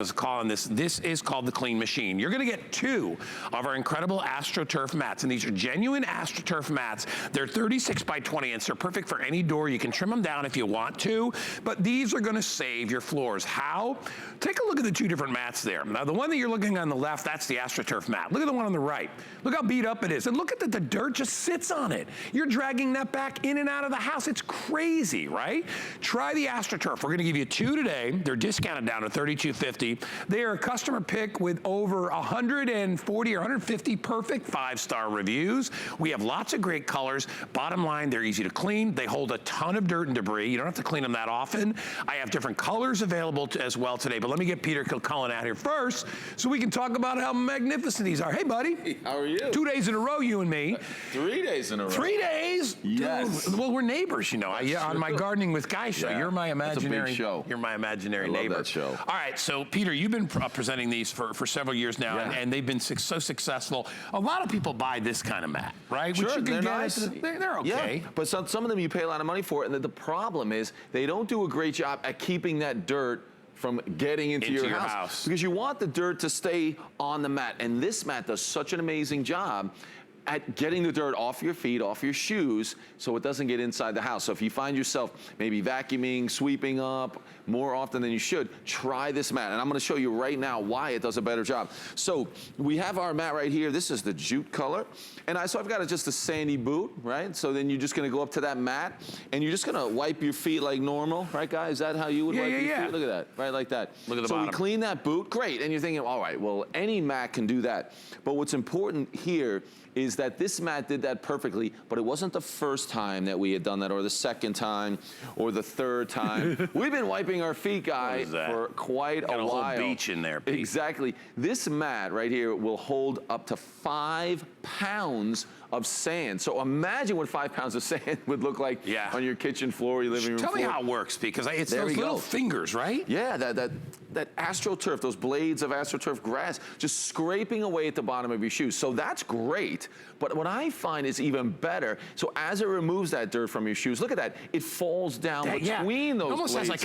is calling this is called the Clean Machine. You're gonna get 2 of our incredible AstroTurf mats, and these are genuine AstroTurf mats. They're 36 by 20 inch. They're perfect for any door. You can trim them down if you want to, but these are gonna save your floors. How? Take a look at the 2 different mats there. Now, the one that you're looking on the left, that's the AstroTurf mat. Look at the one on the right. Look how beat up it is, and look at the dirt just sits on it. You're dragging that back in and out of the house. It's crazy, right? Try the AstroTurf. We're gonna give you 2 today. They're discounted down to $32.50. They are a customer pick with over 140 or 150 perfect 5-star reviews. We have lots of great colors. Bottom line, they're easy to clean. They hold a ton of dirt and debris. You don't have to clean them that often. I have different colors available as well today, but let me get Peter Kilcullen out here first so we can talk about how magnificent these are. Hey, buddy. Hey, how are you? 2 days in a row, you and me. 3 days in a row. 3 days? Yes. Dude, well, we're neighbors, you know. On my Gardening with Guy show, you're my imaginary. That's a big show. You're my imaginary I neighbor. love that show. All right, so Peter, you've been presenting these for several years now, and they've been so successful. A lot of people buy this kind of mat, right? Sure, Which you can they're get nice. They're okay. Yeah, but some of them you pay a lot of money for, and the problem is they don't do a great job at keeping that dirt from getting into your house. Because you want the dirt to stay on the mat, and this mat does such an amazing job at getting the dirt off your feet, off your shoes, so it doesn't get inside the house. So if you find yourself maybe vacuuming, sweeping up more often than you should, try this mat. And I'm gonna show you right now why it does a better job. So we have our mat right here. This is the jute color. And so I've got just a sandy boot, right? So then you're just gonna go up to that mat, and you're just gonna wipe your feet like normal, right, guys? Is that how you would wipe your feet? Look at that, right, like that. Look at the bottom. So we clean that boot, great. And you're thinking, all right, well, any mat can do that. But what's important here is that this mat did that perfectly, but it wasn't the first time that we had done that, or the second time, or the third time. We've been wiping our feet, Guy, for quite a while. Got a whole beach in there, Pete. Exactly. This mat right here will hold up to 5 pounds of sand. So imagine what 5 pounds of sand would look like on your kitchen floor, your living room floor. Tell me how it works, because it's those little fingers, right? Yeah, that AstroTurf, those blades of AstroTurf grass, just scraping away at the bottom of your shoes. So that's great. But what I find is even better, so as it removes that dirt from your shoes, look at that, it falls down between those blades. It almost has like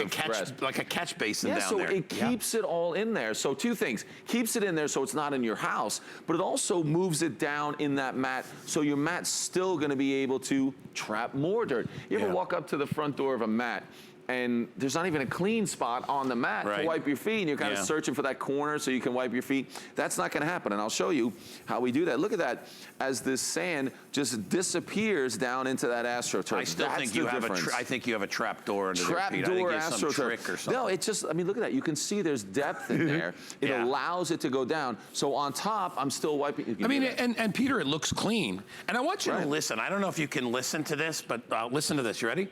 a catch basin down there. Yeah, so it keeps it all in there. So 2 things, keeps it in there so it's not in your house, but it also moves it down in that mat, so your mat's still gonna be able to trap more dirt. You ever walk up to the front door of a mat, and there's not even a clean spot on the mat to wipe your feet, and you're kind of searching for that corner so you can wipe your feet? That's not gonna happen, and I'll show you how we do that. Look at that, as this sand just disappears down into that AstroTurf. I still think you have I think you have a trap door under there, Pete. I think you have some trick or something. No, it's just, I mean, look at that. You can see there's depth in there. It allows it to go down. So on top, I'm still wiping. I mean, and Peter, it looks clean. And I want you to listen. I don't know if you can listen to this, but listen to this. You ready?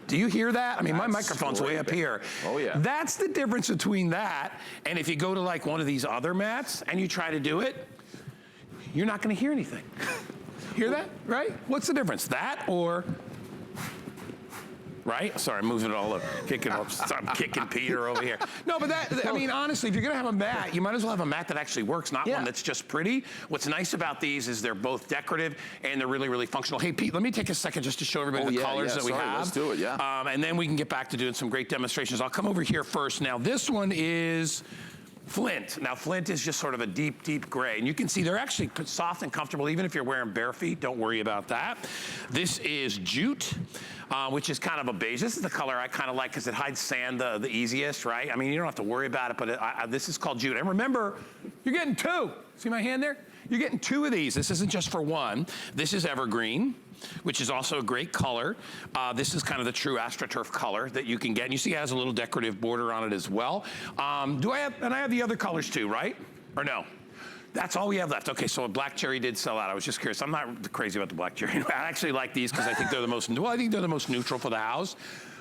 Do you hear that? I mean, my microphone's way up here. Oh, yeah. That's the difference between that and if you go to like one of these other mats and you try to do it, you're not gonna hear anything. Hear that, right? What's the difference? That or, right? Sorry, I'm moving it all up, I'm kicking Peter over here. No, but I mean, honestly, if you're gonna have a mat, you might as well have a mat that actually works, not one that's just pretty. What's nice about these is they're both decorative and they're really, really functional. Hey, Pete, let me take a second just to show everybody the colors that we have. Let's do it, and then we can get back to doing some great demonstrations. I'll come over here first. Now, this one is Flint. Now, Flint is just sort of a deep, deep gray. And you can see they're actually soft and comfortable, even if you're wearing bare feet. Don't worry about that. This is jute, which is kind of a beige. This is the color I kind of like because it hides sand the easiest, right? I mean, you don't have to worry about it, but this is called jute. And remember, you're getting 2. See my hand there? You're getting 2 of these. This isn't just for one. This is evergreen, which is also a great color. This is kind of the true AstroTurf color that you can get. And you see it has a little decorative border on it as well. And I have the other colors too, right? Or no? That's all we have left. Okay, so a black cherry did sell out. I was just curious. I'm not crazy about the black cherry. I actually like these because I think they're the most, I think they're the most neutral for the house.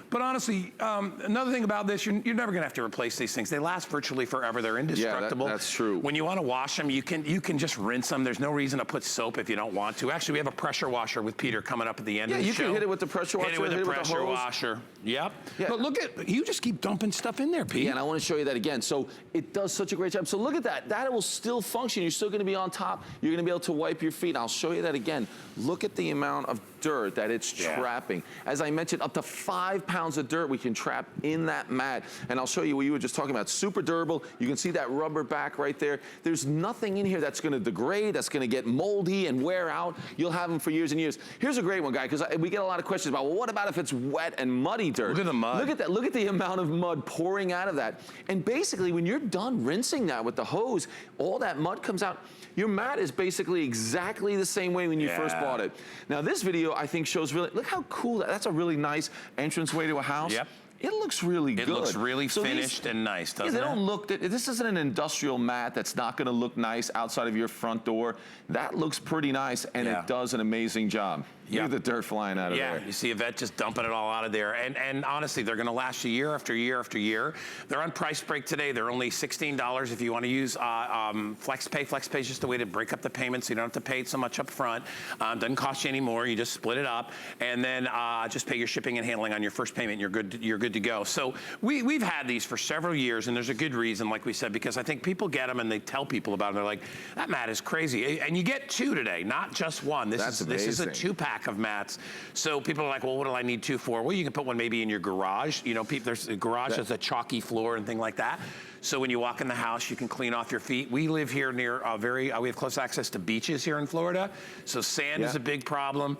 But honestly, another thing about this, you're never gonna have to replace these things. They last virtually forever. They're indestructible. Yeah, that's true. When you wanna wash them, you can just rinse them. There's no reason to put soap if you don't want to. Actually, we have a pressure washer with Peter coming up at the end of the show. Yeah, you can hit it with the pressure washer. Hit it with the pressure washer. Yep. Yeah. But look at, you just keep dumping stuff in there, Pete. Yeah, and I wanna show you that again. So it does such a great job. So look at that. That will still function. You're still gonna be on top. You're gonna be able to wipe your feet. I'll show you that again. Look at the amount of dirt that it's trapping. As I mentioned, up to 5 pounds of dirt we can trap in that mat. And I'll show you what you were just talking about. Super durable. You can see that rubber back right there. There's nothing in here that's going to degrade, that's going to get moldy and wear out. You'll have them for years and years. Here's a great one, guy, because we get a lot of questions about, well, what about if it's wet and muddy dirt? Look at the mud. Look at that. Look at the amount of mud pouring out of that. And basically, when you're done rinsing that with the hose, all that mud comes out. Your mat is basically exactly the same way when you first bought it. Now, this video, I think, shows really, look how cool that's a really nice entranceway to a house. Yep. It looks really good. It looks really finished and nice, doesn't it? They don't look, this isn't an industrial mat that's not going to look nice outside of your front door. That looks pretty nice, and it does an amazing job. Look at the dirt flying out of there. Yeah, you see Yvette just dumping it all out of there. And honestly, they're going to last you year after year after year. They're on price break today. They're only $16 if you want to use FlexPay. FlexPay is just a way to break up the payments so you don't have to pay it so much up front. Doesn't cost you any more. You just split it up, and then just pay your shipping and handling on your first payment. You're good to go. So we've had these for several years, and there's a good reason, like we said, because I think people get them and they tell people about them. They're like, that mat is crazy. And you get two today, not just one. This is a 2-pack of mats. So people are like, well, what do I need 2 for? Well, you can put one maybe in your garage. You know, there's a garage that's a chalky floor and thing like that. So when you walk in the house, you can clean off your feet. We live here near we have close access to beaches here in Florida. So sand is a big problem.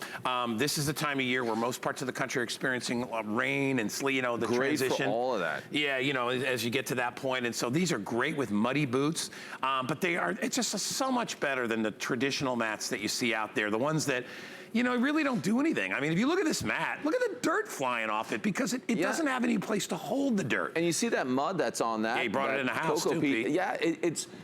This is the time of year where most parts of the country are experiencing rain and sleet, you know, the transition. Great for all of that. Yeah, you know, as you get to that point. And so these are great with muddy boots, but it's just so much better than the traditional mats that you see out there. The ones that, you know, really don't do anything. I mean, if you look at this mat, look at the dirt flying off it because it doesn't have any place to hold the dirt. And you see that mud that's on that? Yeah, you brought it in the house too, Pete. Yeah,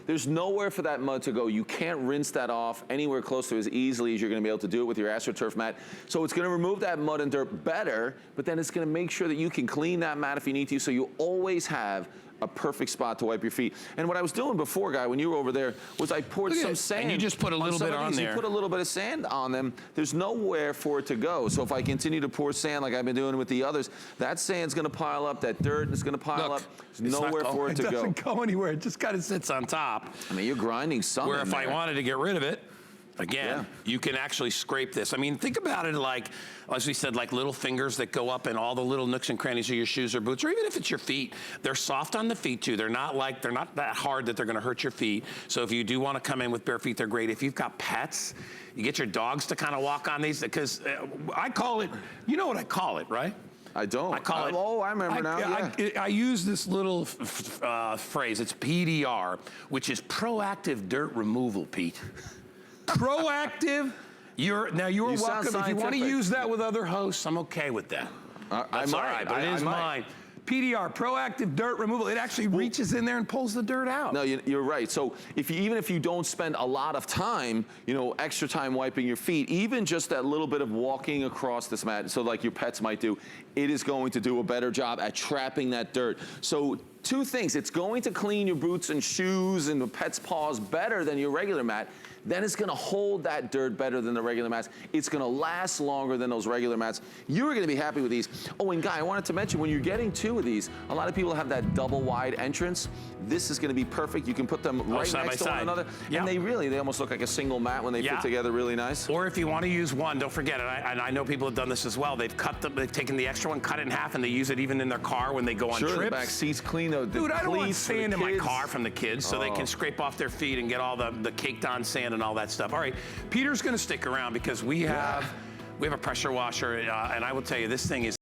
there's nowhere for that mud to go. You can't rinse that off anywhere close to as easily as you're going to be able to do it with your AstroTurf mat. So it's going to remove that mud and dirt better, but then it's going to make sure that you can clean that mat if you need to, so you always have a perfect spot to wipe your feet. And what I was doing before, Guy, when you were over there, was I poured some sand. And you just put a little bit on there. You put a little bit of sand on them. There's nowhere for it to go. So if I continue to pour sand like I've been doing with the others, that sand's going to pile up, that dirt is going to pile up. There's nowhere for it to go. It doesn't go anywhere. It just kind of sits on top. I mean, you're grinding something. Where if I wanted to get rid of it, again, you can actually scrape this. I mean, think about it like, as we said, like little fingers that go up in all the little nooks and crannies of your shoes or boots, or even if it's your feet. They're soft on the feet too. They're not that hard that they're gonna hurt your feet. So if you do wanna come in with bare feet, they're great. If you've got pets, you get your dogs to kind of walk on these, because I call it, you know what I call it, right? I don't. I call it. Oh, I remember now. I use this little phrase. It's PDR, which is proactive dirt removal, Pete. Proactive. You're welcome. If you want to use that with other hosts, I'm okay with that. That's all right, but it is mine. PDR, proactive dirt removal. It actually reaches in there and pulls the dirt out. No, you're right. So even if you don't spend a lot of time, you know, extra time wiping your feet, even just that little bit of walking across this mat, so like your pets might do, it is going to do a better job at trapping that dirt. So 2 things. It's going to clean your boots and shoes and the pet's paws better than your regular mat. Then it's going to hold that dirt better than the regular mats. It's going to last longer than those regular mats. You're going to be happy with these. Oh, and Guy, I wanted to mention, when you're getting 2 of these, a lot of people have that double wide entrance. This is going to be perfect. You can put them right next to one another. Yep. And they almost look like a single mat when they fit together really nice. Or if you want to use one, don't forget, and I know people have done this as well. They've taken the extra one, cut it in half, and they use it even in their car when they go on trips. The back seat's clean though. Dude, I don't want sand in my car from the kids, so they can scrape off their feet and get all the caked on sand and all that stuff. All right, Peter's going to stick around because we have a pressure washer, and I will tell you, this thing is